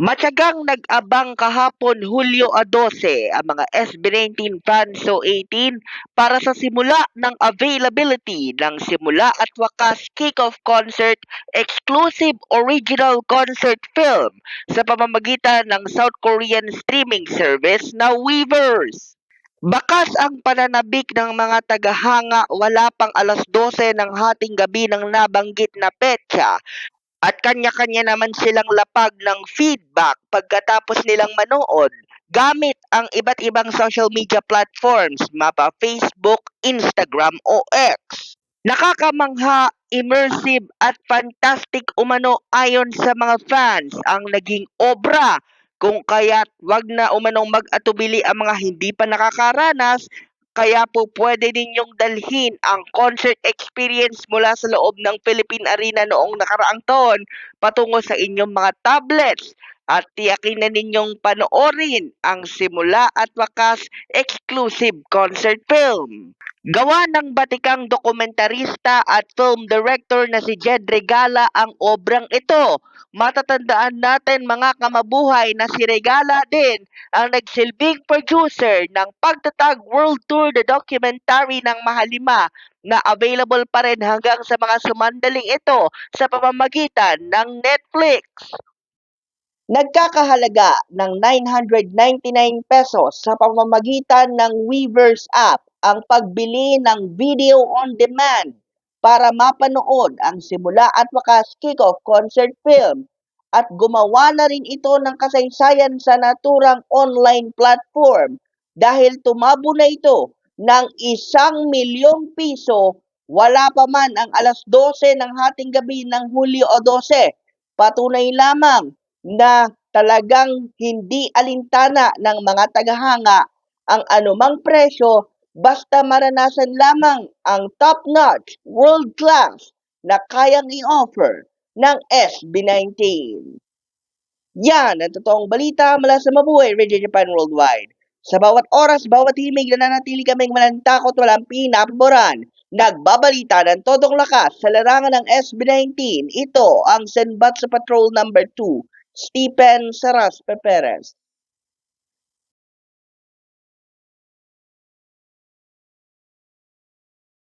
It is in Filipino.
Matyagang nag-abang kahapon Hulyo 12 ang mga SB19 Fanso 18 para sa simula ng availability ng Simula at Wakas Kick-Off Concert exclusive original concert film sa pamamagitan ng South Korean streaming service na Weverse. Bakas ang pananabik ng mga tagahanga wala pang 12 ng hating gabi ng nabanggit na petsa at kanya-kanya naman silang lapag ng feedback pagkatapos nilang manood gamit ang iba't ibang social media platforms, mapa Facebook, Instagram o X. Nakakamangha, immersive at fantastic umano ayon sa mga fans ang naging obra, kung kaya't wag na umanong mag-atubili ang mga hindi pa nakakaranas, kaya po pwede ninyong dalhin ang concert experience mula sa loob ng Philippine Arena noong nakaraang taon patungo sa inyong mga tablets at tiyakin na ninyong panoorin ang Simula at Wakas exclusive concert film. Gawa ng batikang dokumentarista at film director na si Jed Regala ang obrang ito. Matatandaan natin mga kamabuhay na si Regala din ang nagsilbing producer ng Pagtatag World Tour the documentary ng Mahalima na available pa rin hanggang sa mga sumandaling ito sa pamamagitan ng Netflix. Nagkakahalaga ng 999 pesos sa pamamagitan ng Weverse app ang pagbili ng video on demand para mapanood ang Simula at Wakas Kick-Off Concert Film at gumawa na rin ito ng kasaysayan sa naturang online platform dahil tumabo na ito ng 1 milyong piso wala pa man ang 12 ng hating gabi ng Hulyo 12. Patunay lamang na talagang hindi alintana ng mga tagahanga ang anumang presyo basta maranasan lamang ang top-notch, world-class na kayang i-offer ng SB19. Yan ang totoong balita mula sa Mabuhay Radio Japan Worldwide. Sa bawat oras, bawat himig na nanatili kaming walang walang pinapaboran. Nagbabalita ng todong lakas sa larangan ng SB19. Ito ang Senbatsu Patrol number 2, Stephen Saraspe Perez.